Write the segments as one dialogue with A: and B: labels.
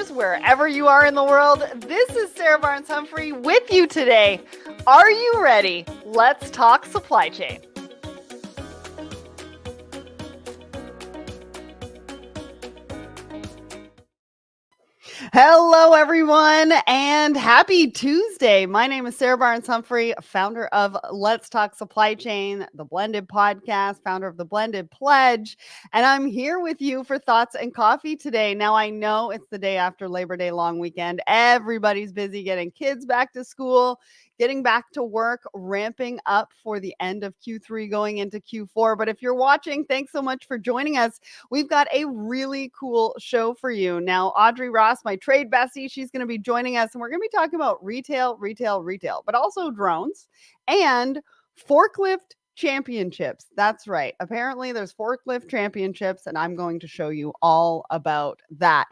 A: listeners, wherever you are in the world. This is Sarah Barnes-Humphrey with you today. Are you ready? Let's talk supply chain. Hello, everyone, and happy Tuesday. My name is Sarah Barnes-Humphrey, founder of Let's Talk Supply Chain, the Blended Podcast, founder of the Blended Pledge, and I'm here with you for Thoughts and Coffee today. Now, I know it's the day after Labor Day long weekend. Everybody's busy getting kids back to school, getting back to work, ramping up for the end of Q3 going into Q4. But if you're watching, thanks so much for joining us. We've got a really cool show for you. Now, Audrey Ross, my trade bestie, she's going to be joining us, and we're going to be talking about retail, but also drones and forklift championships. That's right. Apparently, there's forklift championships, and I'm going to show you all about that.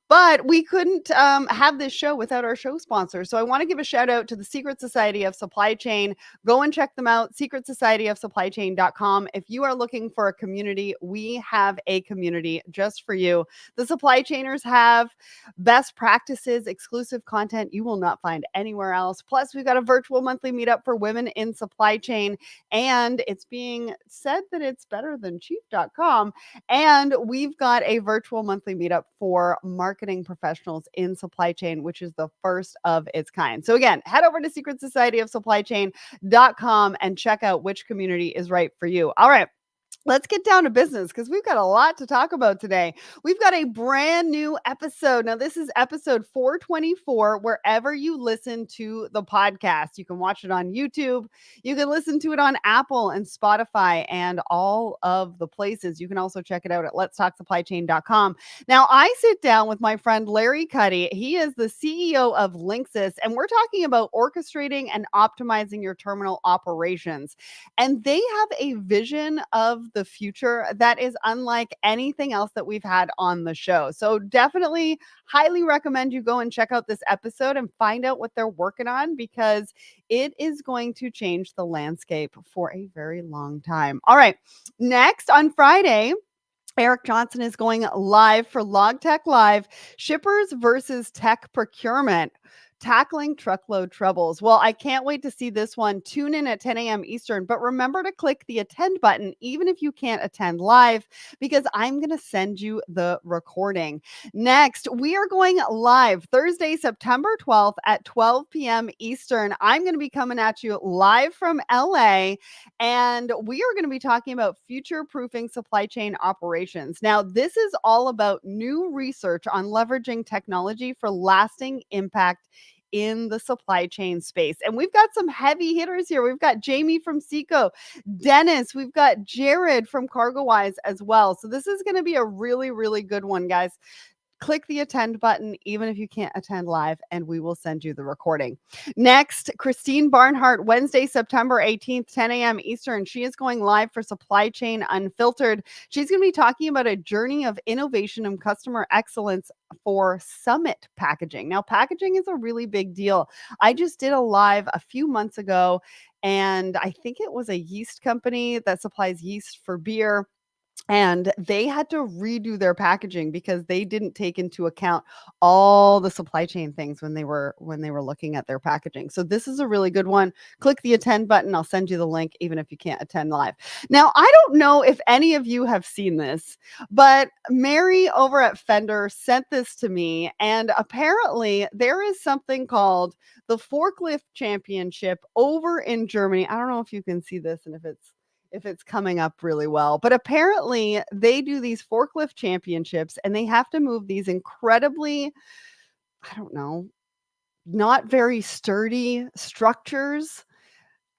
A: But we couldn't have this show without our show sponsor. So I want to give a shout out to the Secret Society of Supply Chain. Go and check them out, secretsocietyofsupplychain.com. If you are looking for a community, we have a community just for you. The supply chainers have best practices, exclusive content you will not find anywhere else. Plus, we've got a virtual monthly meetup for women in supply chain, and it's being said that it's better than chief.com. And we've got a virtual monthly meetup for marketing professionals in supply chain, which is the first of its kind. So again, head over to secretsocietyofsupplychain.com and check out which community is right for you. All right. Let's get down to business because we've got a lot to talk about today. We've got a brand new episode. Now, this is episode 424, wherever you listen to the podcast. You can watch it on YouTube. You can listen to it on Apple and Spotify and all of the places. You can also check it out at letstalksupplychain.com. Now, I sit down with my friend Larry Cuddy. He is the CEO of Linksys, and we're talking about orchestrating and optimizing your terminal operations. And they have a vision of the future that is unlike anything else that we've had on the show. So definitely highly recommend you go and check out this episode and find out what they're working on, because it is going to change the landscape for a very long time. All right. Next on Friday, Eric Johnson is going live for LogTech Live, Shippers versus Tech Procurement. Tackling truckload troubles. Well, I can't wait to see this one. Tune in at 10 a.m. Eastern, but remember to click the attend button, even if you can't attend live, because I'm going to send you the recording. Next, we are going live Thursday, September 12th at 12 p.m. Eastern. I'm going to be coming at you live from LA, and we are going to be talking about future-proofing supply chain operations. Now, this is all about new research on leveraging technology for lasting impact in the supply chain space. And we've got some heavy hitters here. We've got Jamie from Seco, Dennis, we've got Jared from CargoWise as well. So this is going to be a really, really good one, guys. Click the attend button, even if you can't attend live, and we will send you the recording. Next, Christine Barnhart, Wednesday, September 18th, 10 a.m. Eastern. She is going live for Supply Chain Unfiltered. She's going to be talking about a journey of innovation and customer excellence for Summit packaging. Now, packaging is a really big deal. I just did a live a few months ago, and I think it was a yeast company that supplies yeast for beer. And they had to redo their packaging because they didn't take into account all the supply chain things when they were looking at their packaging. So this is a really good one. Click the attend button. I'll send you the link, even if you can't attend live. Now, I don't know if any of you have seen this, but Mary over at Fender sent this to me. And apparently there is something called the Forklift Championship over in Germany. I don't know if you can see this and if it's coming up really well, but apparently they do these forklift championships and they have to move these incredibly, I don't know, not very sturdy structures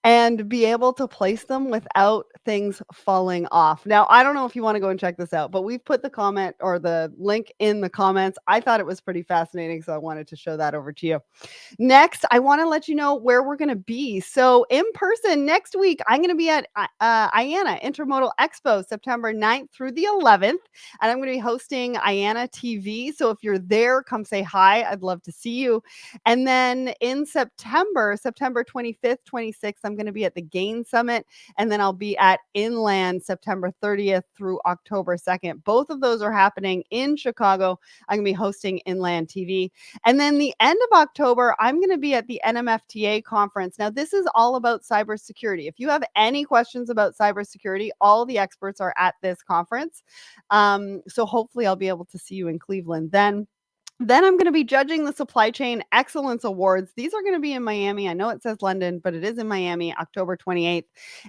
A: and be able to place them without things falling off. Now, I don't know if you want to go and check this out, but we've put the comment or the link in the comments. I thought it was pretty fascinating, so I wanted to show that over to you. Next, I want to let you know where we're going to be. So in person next week, I'm going to be at IANA Intermodal Expo, September 9th through the 11th, and I'm going to be hosting IANA TV. So if you're there, come say hi. I'd love to see you. And then in September 25th, 26th, I'm going to be at the Gain Summit, and then I'll be at Inland September 30th through October 2nd. Both of those are happening in Chicago. I'm going to be hosting Inland TV. And then the end of October, I'm going to be at the NMFTA conference. Now, this is all about cybersecurity. If you have any questions about cybersecurity, all the experts are at this conference. So hopefully I'll be able to see you in Cleveland then. Then I'm going to be judging the Supply Chain Excellence Awards. These are going to be in Miami. I know it says London, but it is in Miami, October 28th.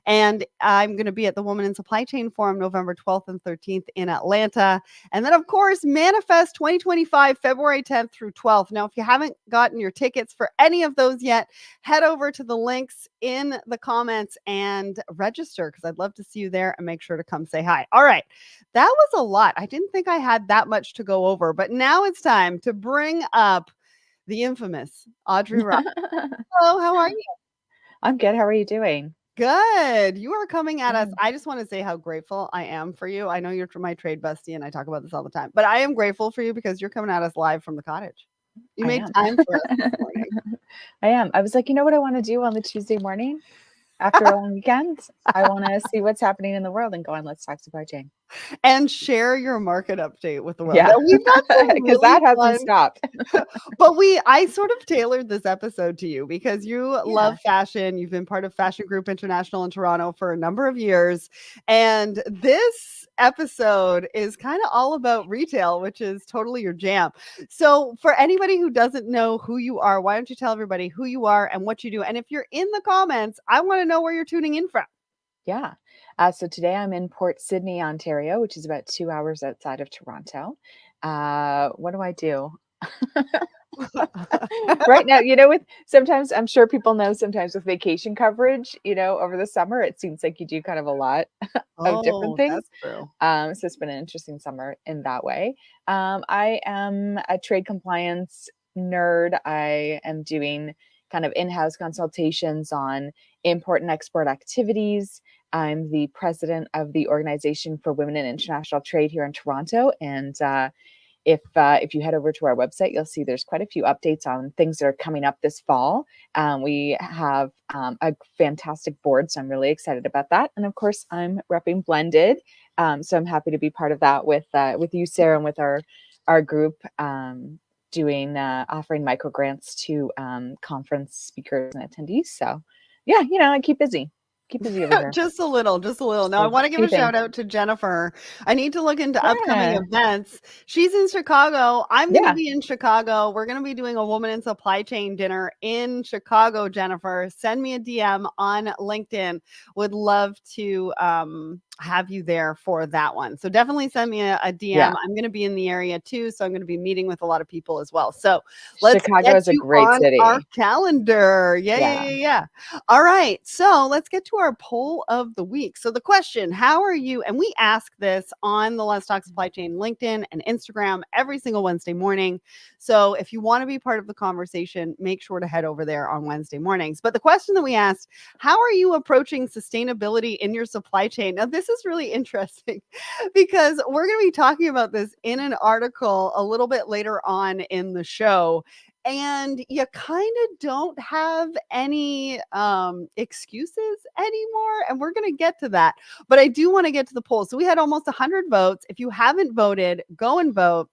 A: And I'm going to be at the Women in Supply Chain Forum, November 12th and 13th in Atlanta. And then, of course, Manifest 2025, February 10th through 12th. Now, if you haven't gotten your tickets for any of those yet, head over to the links in the comments and register, because I'd love to see you there, and make sure to come say hi. All right. That was a lot. I didn't think I had that much to go over, but now it's time to bring up the infamous Audrey Ross. Hello, how are you?
B: I'm good. How are you doing?
A: Good. You are coming at us.
B: Good.
A: I just want to say how grateful I am for you. I know you're my trade bestie, and I talk about this all the time, but I am grateful for you because you're coming at us live from the cottage. You
B: I
A: made
B: am.
A: time for us this morning.
B: I am. I was like, you know what I want to do on the Tuesday morning after a long weekend? I want to see what's happening in the world and go on, let's talk supply chain.
A: And share your market update with the world.
B: Yeah,
A: Now, we've got some
B: because
A: really
B: that hasn't
A: fun
B: stopped.
A: But I sort of tailored this episode to you because you
B: Yeah.
A: love fashion. You've been part of Fashion Group International in Toronto for a number of years. And this episode is kind of all about retail, which is totally your jam. So for anybody who doesn't know who you are, why don't you tell everybody who you are and what you do? And if you're in the comments, I want to know where you're tuning in from.
B: Yeah. So today I'm in Port Sydney, Ontario, which is about 2 hours outside of Toronto. What do I do? Right now, with sometimes I'm sure people know sometimes with vacation coverage, over the summer, it seems like you do kind of a lot of different
A: Oh,
B: things.
A: that's true.
B: So it's been an interesting summer in that way. I am a trade compliance nerd. I am doing kind of in-house consultations on import and export activities. I'm the president of the Organization for Women in International Trade here in Toronto, and if you head over to our website, you'll see there's quite a few updates on things that are coming up this fall. We have a fantastic board, so I'm really excited about that. And of course, I'm repping Blended, so I'm happy to be part of that with you, Sarah, and with our group, doing offering micro grants to conference speakers and attendees. So yeah, I keep busy. Keep busy over here.
A: Just a little. Now, I
B: So
A: want to give a
B: keeping.
A: shout out to Jennifer. I need to look into upcoming
B: Yeah.
A: events. She's in Chicago. I'm going to
B: Yeah.
A: be in Chicago. We're going to be doing a Woman in Supply Chain dinner in Chicago, Jennifer. Send me a DM on LinkedIn. Would love to have you there for that one. So definitely send me a DM.
B: Yeah.
A: I'm going to be in the area too, so I'm going to be meeting with a lot of people as well. So let's
B: Chicago
A: get
B: is a
A: you
B: great
A: on our
B: city.
A: calendar. Yeah. All right. So let's get to our poll of the week. So the question, how are you? And we ask this on the Let's Talk Supply Chain LinkedIn and Instagram every single Wednesday morning. So if you want to be part of the conversation, make sure to head over there on Wednesday mornings. But the question that we asked, how are you approaching sustainability in your supply chain? Now, this is really interesting because we're going to be talking about this in an article a little bit later on in the show. And you kind of don't have any excuses anymore. And we're going to get to that. But I do want to get to the poll. So we had almost 100 votes. If you haven't voted, go and vote.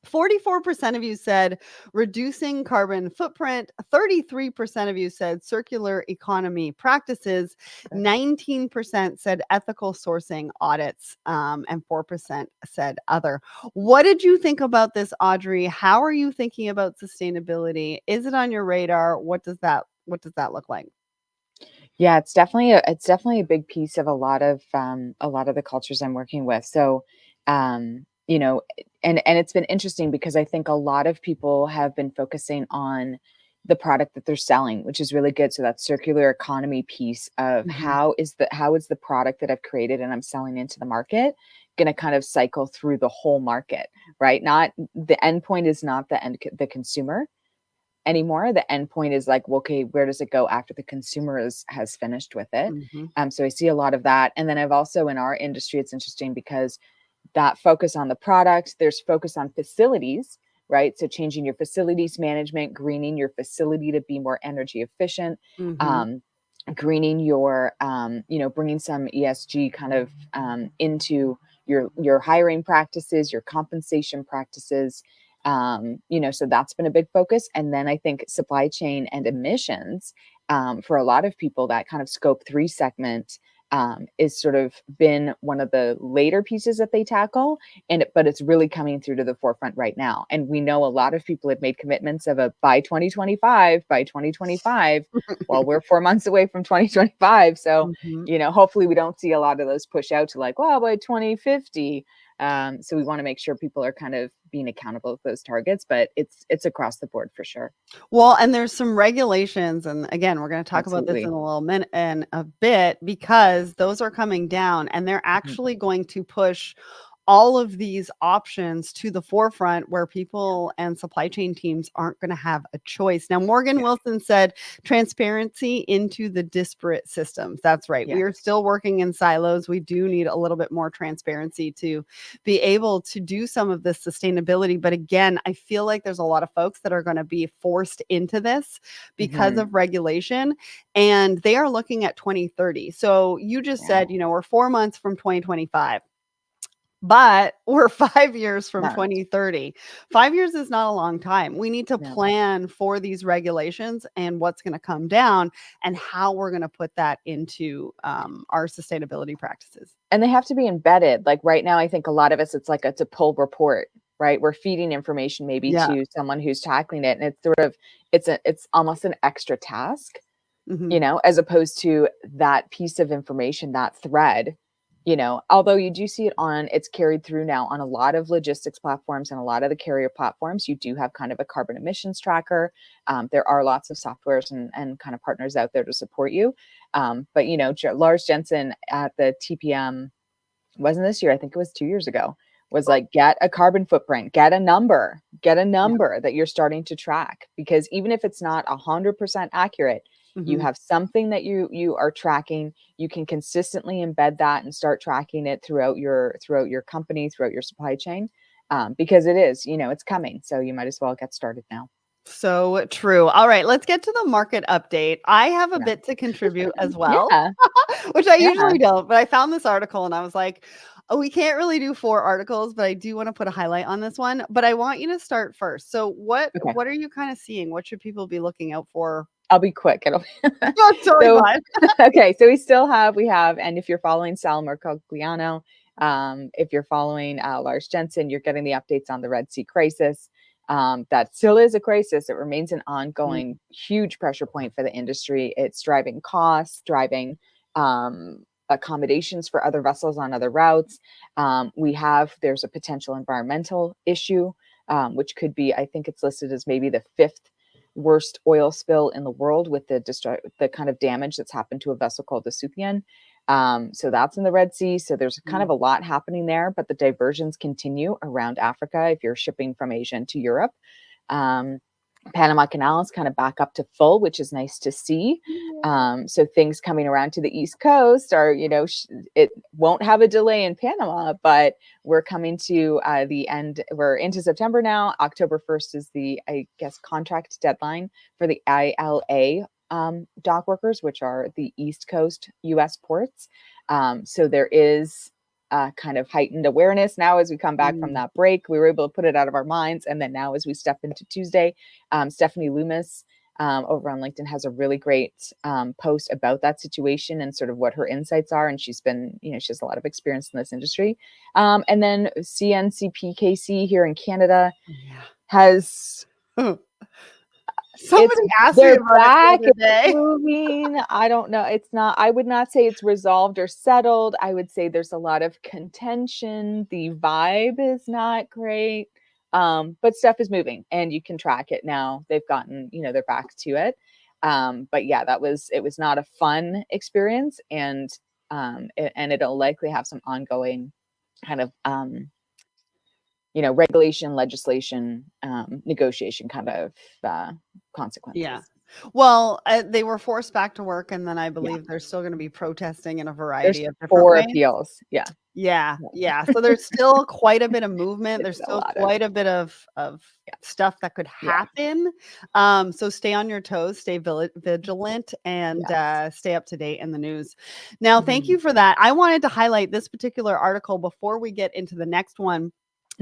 A: 44% of you said reducing carbon footprint. 33% of you said circular economy practices. 19% said ethical sourcing audits, and 4% said other. What did you think about this, Audrey? How are you thinking about sustainability? Is it on your radar? What does that look like?
B: Yeah, it's definitely a big piece of a lot of the cultures I'm working with. So, and it's been interesting because I think a lot of people have been focusing on the product that they're selling, which is really good. So that circular economy piece of
A: Mhm.
B: how is the product that I've created and I'm selling into the market going to kind of cycle through the whole market, right? Not the end point is not the consumer anymore. The end point is like, well, okay, where does it go after the consumer has finished with it?
A: Mhm.
B: So I see a lot of that. And then I've also in our industry, it's interesting because that focus on the product, there's focus on facilities, right? So changing your facilities management, greening your facility to be more energy efficient.
A: Mhm.
B: greening your, bringing some ESG kind of into your hiring practices, your compensation practices. So that's been a big focus. And then I think supply chain and emissions, for a lot of people, that kind of scope 3 segment is sort of been one of the later pieces that they tackle, but it's really coming through to the forefront right now. And we know a lot of people have made commitments of by 2025. Well, we're 4 months away from 2025, so
A: Mhm.
B: hopefully we don't see a lot of those push out to like, well, by 2050. So we want to make sure people are kind of being accountable for those targets, but it's across the board for sure.
A: Well, and there's some regulations, and again, we're going to talk about this in
B: Absolutely.
A: a little minute and a bit, because those are coming down and they're
B: Mhm.
A: actually going to push all of these options to the forefront where people and supply chain teams aren't going to have a choice. Now, Morgan
B: Yeah.
A: Wilson said transparency into the disparate systems. That's right. We are
B: Yes.
A: still working in silos. We do need a little bit more transparency to be able to do some of this sustainability. But again, I feel like there's a lot of folks that are going to be forced into this because
B: Mhm.
A: of regulation, and they are looking at 2030. So you just
B: Yeah.
A: said, we're 4 months from 2025. But we're 5 years from
B: No.
A: 2030. 5 years is not a long time. We need to
B: No.
A: plan for these regulations and what's gonna come down and how we're gonna put that into, our sustainability practices.
B: And they have to be embedded. Like right now, I think a lot of us, it's a pull report, right? We're feeding information maybe
A: Yeah.
B: to someone who's tackling it, and it's almost an extra task,
A: Mhm.
B: as opposed to that piece of information, that thread. Although you do see it's carried through now on a lot of logistics platforms and a lot of the carrier platforms. You do have kind of a carbon emissions tracker. There are lots of softwares and kind of partners out there to support you. But Lars Jensen at the TPM, wasn't this year, I think it was 2 years ago, was like, get a carbon footprint, get a number
A: Yeah.
B: that you're starting to track, because even if it's not 100% accurate, you
A: Mhm.
B: have something that you are tracking. You can consistently embed that and start tracking it throughout your company, throughout your supply chain, because it is, it's coming, so you might as well get started now.
A: So true. All right, let's get to the market update. I have a
B: Yeah.
A: bit to contribute as well,
B: Yeah.
A: which I
B: Yeah.
A: usually don't, but I found this article and I was like, "Oh, we can't really do 4 articles, but I do wanna put a highlight on this one." But I want you to start first. So what
B: Okay.
A: what are you kinda seeing? What should people be looking out for?
B: I'll be quick.
A: Oh, totally
B: So,
A: fine.
B: okay, so we have, and if you're following Sal Mercogliano, if you're following Lars Jensen, you're getting the updates on the Red Sea crisis. That still is a crisis. It remains an
A: Mm,
B: ongoing huge pressure point for the industry. It's driving costs, driving accommodations for other vessels on other routes. There's a potential environmental issue, which could be, I think it's listed as maybe the 5th worst oil spill in the world, with the kind of damage that's happened to a vessel called the Scythian. So that's in the Red Sea. So there's kind
A: mm,
B: of a lot happening there, but the diversions continue around Africa if you're shipping from Asia to Europe. Um, Panama Canal is kind of back up to full, which is nice to see. So things coming around to the East Coast are, it won't have a delay in Panama, but we're coming to the end. We're into September now. October 1st is the, I guess, contract deadline for the ILA dock workers, which are the East Coast US ports. So there is kind of heightened awareness now as we come back from
A: mm.
B: that break. We were able to put it out of our minds. And then now, as we step into Tuesday, Stephanie Loomis over on LinkedIn has a really great post about that situation and sort of what her insights are. And she's been, she has a lot of experience in this industry. And then CNCPKC here in Canada
A: Yeah.
B: has,
A: Somebody asked me
B: they're
A: about it the
B: back,
A: other
B: it's
A: day.
B: moving. I don't know. It's not, I would not say it's resolved or settled. I would say there's a lot of contention. The vibe is not great. But stuff is moving and you can track it now. They've gotten, they're back to it. But yeah, it was not a fun experience, and it'll likely have some ongoing kind of regulation, legislation, negotiation kind of
A: Yeah.
B: consequences.
A: Well, they were forced back to work, and then I
B: Yeah.
A: believe they're still gonna be protesting in a
B: There's
A: variety of different
B: 4
A: ways.
B: appeals. Yeah.
A: Yeah, yeah. So there's still quite a bit of movement.
B: It's
A: There's
B: a
A: still
B: lot of
A: quite a bit of
B: yeah,
A: stuff that could
B: yeah,
A: happen. So stay on your toes, stay vigilant, and
B: yes.
A: stay up to date in the news. Now, thank
B: Mhm,
A: you for that. I wanted to highlight this particular article before we get into the next one.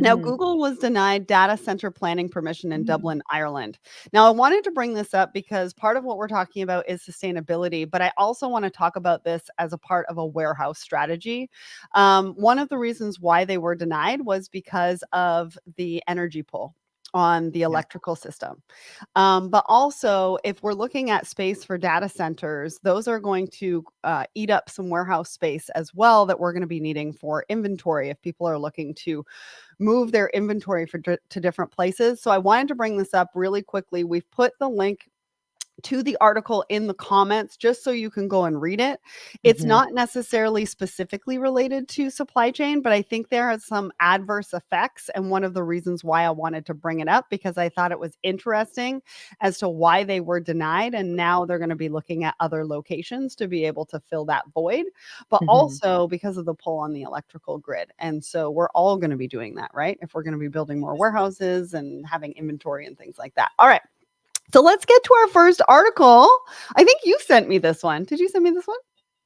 A: Now,
B: mhm,
A: Google was denied data center planning permission in
B: mm,
A: Dublin, Ireland. Now, I wanted to bring this up because part of what we're talking about is sustainability, but I also want to talk about this as a part of a warehouse strategy. One of the reasons why they were denied was because of the energy pull on the
B: yeah,
A: electrical system. But also, if we're looking at space for data centers, those are going to eat up some warehouse space as well that we're going to be needing for inventory if people are looking to move their inventory to different places. So I wanted to bring this up really quickly. We've put the link to the article in the comments just so you can go and read it. It's
B: mhm,
A: not necessarily specifically related to supply chain, but I think there are some adverse effects. And one of the reasons why I wanted to bring it up because I thought it was interesting as to why they were denied. And now they're going to be looking at other locations to be able to fill that void, but
B: mhm.
A: also because of the pull on the electrical grid. And so we're all going to be doing that, right? If we're going to be building more warehouses and having inventory and things like that. All right. So let's get to our first article. I think you sent me this one. Did you send me this one?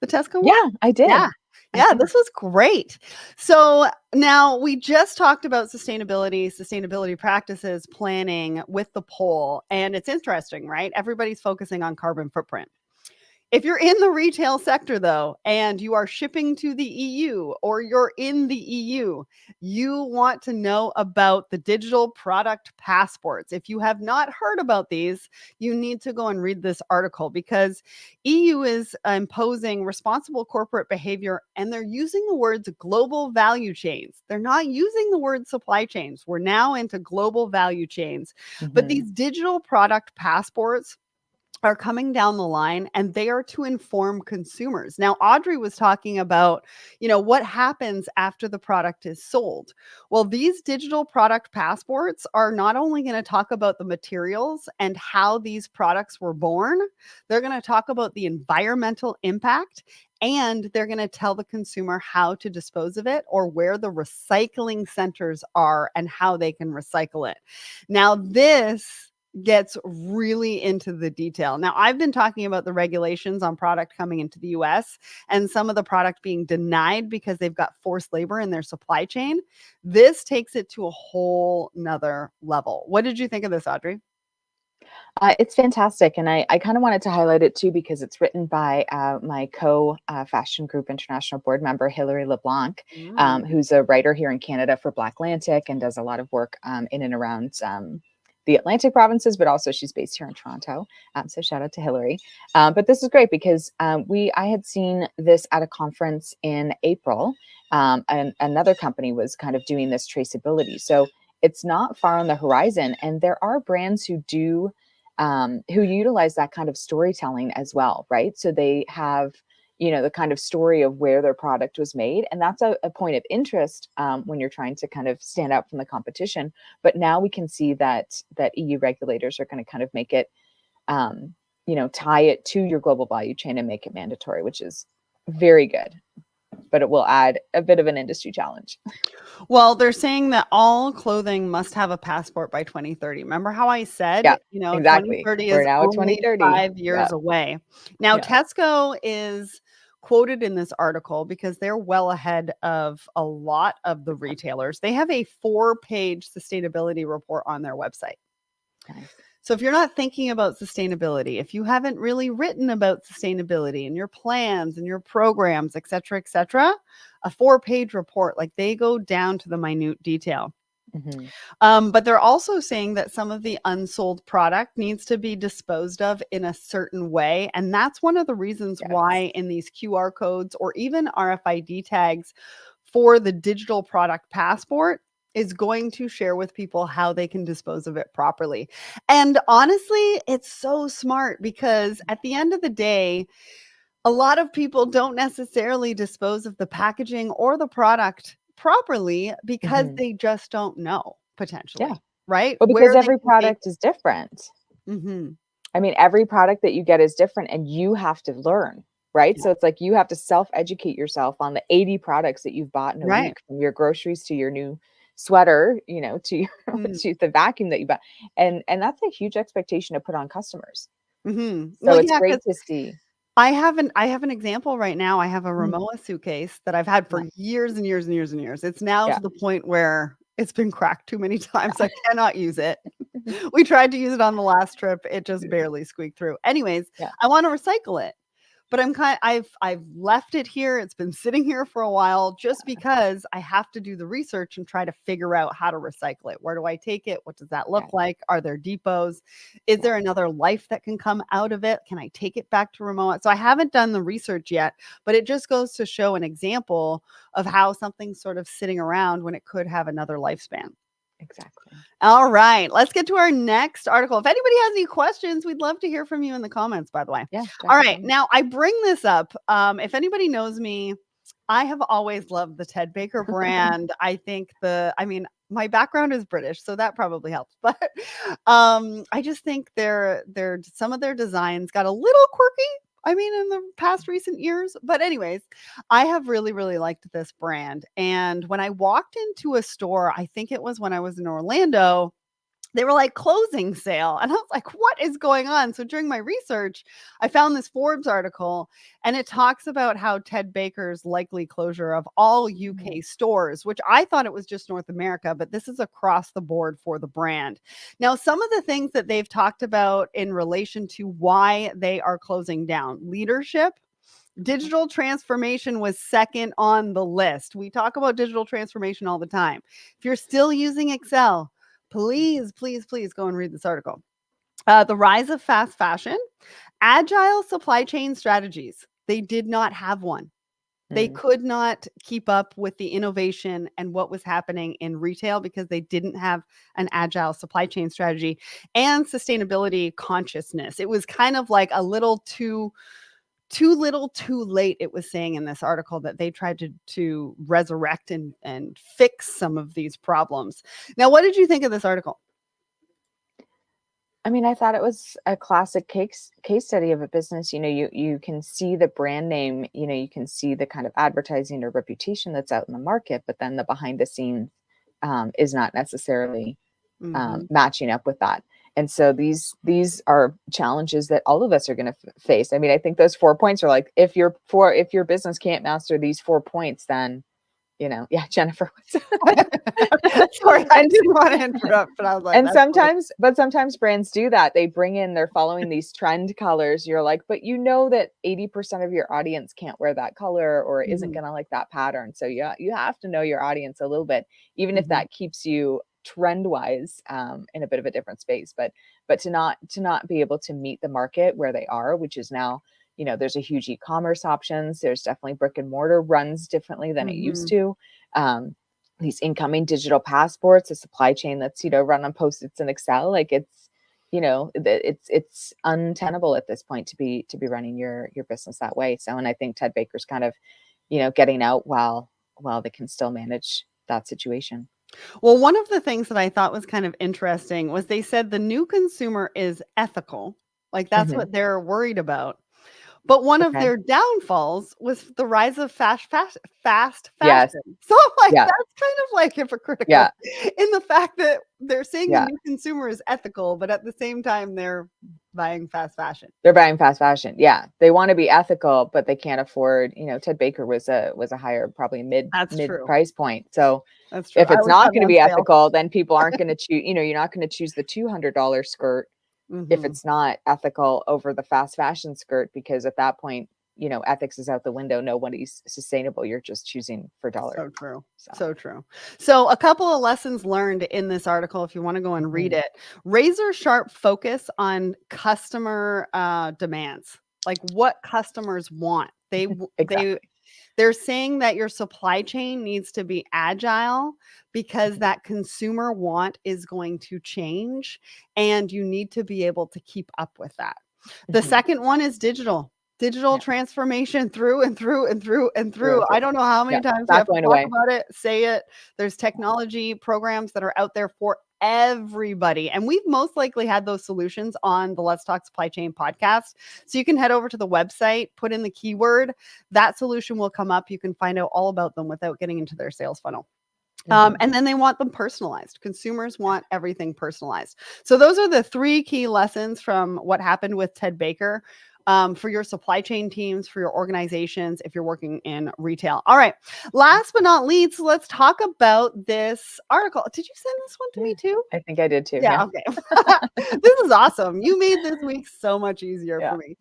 A: The Tesco one?
B: Yeah, I
A: Yeah.
B: did. I
A: Yeah,
B: did.
A: this was great. So now we just talked about sustainability practices, planning with the poll. And it's interesting, right? Everybody's focusing on carbon footprint. If you're in the retail sector, though, and you are shipping to the EU or you're in the EU, you want to know about the digital product passports. If you have not heard about these, you need to go and read this article because EU is imposing responsible corporate behavior and they're using the words global value chains. They're not using the word supply chains. We're now into global value chains. But
B: Mhm,
A: these digital product passports are coming down the line and they are to inform consumers. Now, Audrey was talking about, what happens after the product is sold. Well, these digital product passports are not only going to talk about the materials and how these products were born, they're going to talk about the environmental impact and they're going to tell the consumer how to dispose of it or where the recycling centers are and how they can recycle it. Now, this gets really into the detail. Now, I've been talking about the regulations on product coming into the US and some of the product being denied because they've got forced labor in their supply chain. This takes it to a whole nother level. What did you think of this, Audrey?
B: it's fantastic, and I kind of wanted to highlight it too because it's written by my fashion group international board member Hilary LeBlanc,
A: Mm.
B: who's a writer here in Canada for Black Atlantic and does a lot of work in and around the Atlantic provinces, but also she's based here in Toronto. So shout out to Hilary. But this is great because I had seen this at a conference in April, and another company was kind of doing this traceability. So it's not far on the horizon, and there are brands who utilize that kind of storytelling as well, right? So they have, the kind of story of where their product was made. And that's a point of interest when you're trying to kind of stand out from the competition. But now we can see that EU regulators are going to kind of make it, tie it to your global value chain and make it mandatory, which is very good. But it will add a bit of an industry challenge.
A: Well, they're saying that all clothing must have a passport by 2030. Remember how I
B: Yeah,
A: said,
B: exactly.
A: 2030
B: We're
A: is
B: now at
A: only
B: 2030.
A: 5 years
B: Yeah,
A: away. Now,
B: yeah.
A: Tesco is quoted in this article because they're well ahead of a lot of the retailers. They have a 4-page sustainability report on their website.
B: Nice.
A: So if you're not thinking about sustainability, if you haven't really written about sustainability and your plans and your programs, et cetera, a 4-page report, like they go down to the minute detail.
B: Hmm.
A: But they're also saying that some of the unsold product needs to be disposed of in a certain way. And that's one of the reasons
B: Yes.
A: why in these QR codes or even RFID tags for the digital product passport is going to share with people how they can dispose of it properly. And honestly, it's so smart because at the end of the day, a lot of people don't necessarily dispose of the packaging or the product properly because
B: Hmm.
A: they just don't know
B: Yeah.
A: potentially, right?
B: Well, because
A: Where they
B: every
A: can take
B: product is different.
A: it. Mhm.
B: I mean, every product that you get is different and you have to learn, right?
A: Yeah.
B: So it's like you have to self-educate yourself on the 80 products that you've bought in a
A: Right.
B: week, from your groceries to your new sweater, to your
A: Mm.
B: to the vacuum that you bought. And that's a huge expectation to put on customers.
A: Well,
B: So it's
A: yeah,
B: great
A: because
B: to see.
A: I have an example right now. I have a
B: Mm,
A: Rimowa suitcase that I've had for
B: yeah,
A: years and years and years and years. It's now
B: yeah,
A: to the point where it's been cracked too many times. I cannot use it. We tried to use it on the last trip. It just barely squeaked through. Anyways,
B: yeah,
A: I want to recycle it. But I've left it here. It's been sitting here for a while just because I have to do the research and try to figure out how to recycle it. Where do I take it? What does that
B: yeah,
A: look like? Are there depots? Is
B: yeah,
A: there another life that can come out of it? Can I take it back to Remote? So I haven't done the research yet, but it just goes to show an example of how something's sort of sitting around when it could have another lifespan.
B: exactly.
A: All right, let's get to our next article. If anybody has any questions, we'd love to hear from you in the comments, by the way.
B: Yeah,
A: All right,
B: definitely.
A: now I bring this up. If anybody knows me, I have always loved the Ted Baker brand. I mean, my background is British, so that probably helps. But I just think their some of their designs got a little quirky. I mean, in the past recent years. But anyways, I have really, really liked this brand. And when I walked into a store, I think it was when I was in Orlando, they were like closing sale. And I was like, what is going on? So during my research, I found this Forbes article and it talks about how Ted Baker's likely closure of all
B: Mhm.
A: UK stores, which I thought it was just North America, but this is across the board for the brand. Now, some of the things that they've talked about in relation to why they are closing down: leadership.
B: Okay.
A: Digital transformation was second on the list. We talk about digital transformation all the time. If you're still using Excel, please, please, please go and read this article. The rise of fast fashion, agile supply chain strategies. They did not have one. They
B: Mm,
A: could not keep up with the innovation and what was happening in retail because they didn't have an agile supply chain strategy and sustainability consciousness. It was kind of like a little too little, too late. It was saying in this article that they tried to resurrect and fix some of these problems. Now, what did you think of this article?
B: I mean, I thought it was a classic case study of a business. You can see the brand name, you can see the kind of advertising or reputation that's out in the market, but then the behind the scenes is not necessarily
A: Mhm.
B: matching up with that. And so these are challenges that all of us are going to face. I mean, I think those 4 points are like, if your business can't master these 4 points, then yeah, Jennifer was.
A: Sorry, I
B: and
A: didn't want to interrupt, but I was like,
B: and
A: that's funny.
B: sometimes brands do that. They're following these trend colors. You're like, but you know that 80% of your audience can't wear that color or isn't
A: Mhm,
B: going to like that pattern. So yeah, you have to know your audience a little bit, even if
A: mhm,
B: that keeps you trend wise in a bit of a different space. But to not be able to meet the market where they are, which is now, there's a huge e-commerce options. There's definitely brick and mortar runs differently than it used
A: mhm.
B: to. Um, these incoming digital passports, a supply chain that's run on post-its and Excel, like it's untenable at this point to be running your business that way. So, and I think Ted Baker's kind of getting out while they can still manage that situation.
A: Well, one of the things that I thought was kind of interesting was they said the new consumer is ethical. Like that's
B: Hmm.
A: what they're worried about. But one of
B: Okay.
A: their downfalls was the rise of fast
B: Yes.
A: fashion. So I'm like,
B: Yeah.
A: that's kind of like hypocritical
B: Yeah.
A: in the fact that they're saying the
B: Yeah.
A: new consumer is ethical, but at the same time they're buying fast fashion.
B: They're buying fast fashion. Yeah. They want to be ethical, but they can't afford, Ted Baker was a higher, probably
A: That's
B: mid
A: true.
B: price point. So
A: That's true.
B: if
A: I
B: it's
A: always
B: not
A: have it
B: going to
A: on
B: be
A: sale.
B: ethical, then people aren't going to choose, you're not going to choose the $200 skirt if
A: Mhm.
B: it's not ethical over the fast fashion skirt, because at that point, ethics is out the window. Nobody's sustainable. You're just choosing for dollar.
A: So true.
B: So,
A: So true. So, a couple of lessons learned in this article, if you want to go and read
B: mhm.
A: it: razor sharp focus on customer demands, like what customers want.
B: Exactly.
A: They're saying that your supply chain needs to be agile because
B: Mhm.
A: that consumer want is going to change, and you need to be able to keep up with that. The
B: Mhm.
A: second one is digital. Digital
B: Yeah.
A: transformation through and through and through and
B: Through
A: through.
B: and
A: I
B: through.
A: don't know how many
B: Yeah.
A: times we
B: Not
A: have to
B: going
A: talk
B: away.
A: about it, say it. There's technology programs that are out there for everybody. And we've most likely had those solutions on the Let's Talk Supply Chain podcast. So you can head over to the website, put in the keyword, that solution will come up. You can find out all about them without getting into their sales funnel. And then they want them personalized. Consumers want everything personalized. So those are the 3 key lessons from what happened with Ted Baker, for your supply chain teams, for your organizations, if you're working in retail. All right. Last but not least, let's talk about this article. Did you send this one to me too?
B: I think I did too.
A: Yeah.
B: Yeah.
A: Okay. This is awesome. You made this week so much easier
B: Yeah.
A: for me.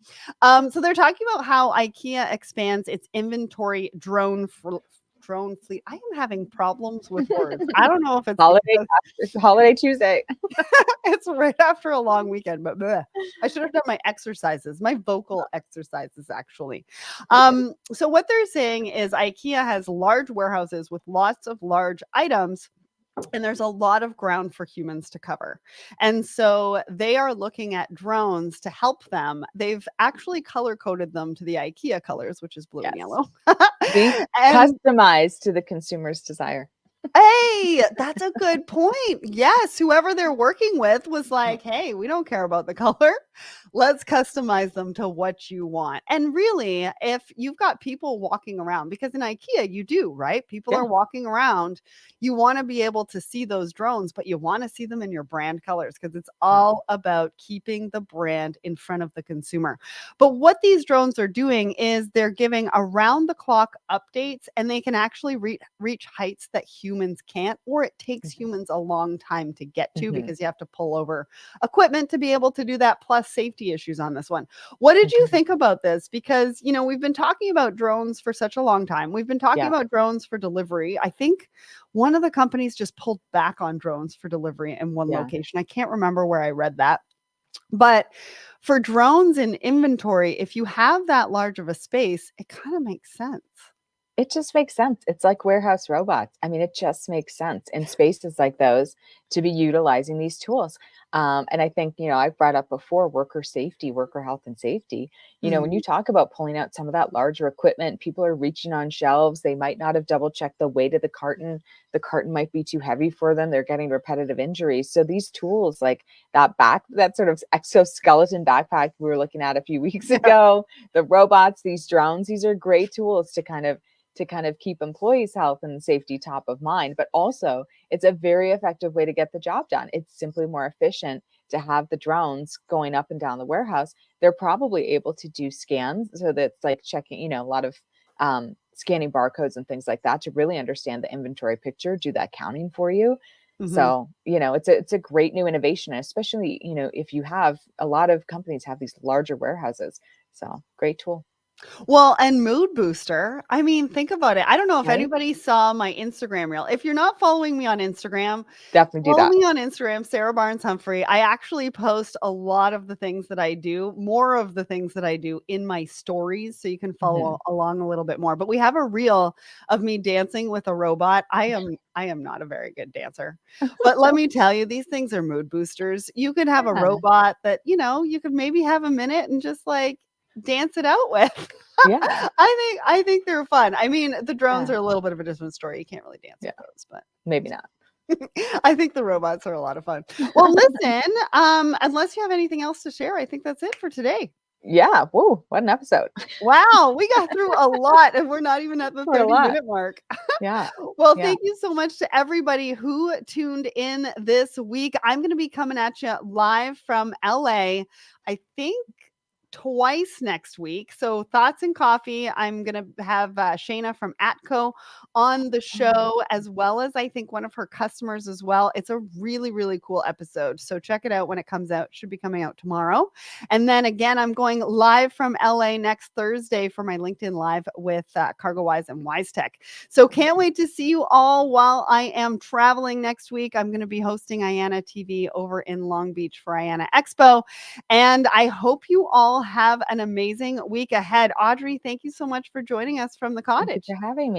A: So they're talking about how IKEA expands its inventory drone fleet. I am having problems with words. I don't know if it's
B: It's Holiday Tuesday.
A: it's right after a long weekend, but bleh. I should have done my exercises, my vocal exercises, actually. So what they're saying is IKEA has large warehouses with lots of large items. And there's a lot of ground for humans to cover. And so they are looking at drones to help them. They've actually color coded them to the IKEA colors, which is blue and
B: Yes.
A: yellow.
B: Be
A: And
B: customized to the consumer's desire.
A: hey, that's a good point. Yes, whoever they're working with was like, hey, we don't care about the color. Let's customize them to what you want. And really, if you've got people walking around, because in IKEA, you do, right? People
B: Yeah.
A: are walking around. You want to be able to see those drones, but you want to see them in your brand colors because it's all about keeping the brand in front of the consumer. But what these drones are doing is they're giving around the clock updates, and they can actually reach heights that humans can't, or it takes humans a long time to get to because you have to pull over equipment to be able to do that, plus safety issues on this one. What did you think about this? Because, we've been talking about drones for such a long time. We've been talking
B: Yeah.
A: about drones for delivery. I think one of the companies just pulled back on drones for delivery in one
B: Yeah.
A: location. I can't remember where I read that. But for drones and inventory, if you have that large of a space, it kind of makes sense.
B: It just makes sense. It's like warehouse robots. I mean, it just makes sense in spaces like those to be utilizing these tools. And I think, I've brought up before worker safety, worker health and safety. When you talk about pulling out some of that larger equipment, people are reaching on shelves. They might not have double checked the weight of the carton. The carton might be too heavy for them. They're getting repetitive injuries. So these tools like that sort of exoskeleton backpack we were looking at a few weeks ago, the robots, these drones, these are great tools to kind of keep employees' health and safety top of mind, but also it's a very effective way to get the job done. It's simply more efficient to have the drones going up and down the warehouse. They're probably able to do scans, so that's like checking, a lot of scanning barcodes and things like that to really understand the inventory picture, do that counting for you. So, it's a great new innovation, especially, if you have a lot of companies have these larger warehouses. So great tool.
A: Well, and mood booster. I mean, think about it. I don't know if
B: Right?
A: anybody saw my Instagram reel. If you're not following me on Instagram,
B: Definitely do
A: follow
B: that.
A: me on Instagram, Sarah Barnes-Humphrey. I actually post a lot of the things that I do, more of the things that I do in my stories, so you can follow along a little bit more. But we have a reel of me dancing with a robot. I am not a very good dancer. But let me tell you, these things are mood boosters. You could have a
B: Yeah.
A: robot that, you could maybe have a minute and just like dance it out with.
B: Yeah.
A: I think they're fun. I mean, the drones
B: Yeah.
A: are a little bit of a different story. You can't really dance
B: Yeah.
A: with those, but
B: Maybe not.
A: I think the robots are a lot of fun. Well, listen, unless you have anything else to share, I think that's it for today.
B: Yeah. Whoa, what an episode.
A: Wow, we got through a lot and we're not even at the
B: Quite a
A: 30
B: lot.
A: minute mark.
B: Yeah.
A: Well,
B: Yeah.
A: thank you so much to everybody who tuned in this week. I'm going to be coming at you live from LA, I think twice next week. So Thoughts and Coffee, I'm going to have Shayna from Atco on the show, as well as I think one of her customers as well. It's a really, really cool episode. So check it out when it comes out. It should be coming out tomorrow. And then again, I'm going live from LA next Thursday for my LinkedIn Live with CargoWise and WiseTech. So can't wait to see you all while I am traveling next week. I'm going to be hosting IANA TV over in Long Beach for IANA Expo. And I hope you all have an amazing week ahead. Audrey, thank you so much for joining us from the
B: Thank you
A: cottage.
B: for having me.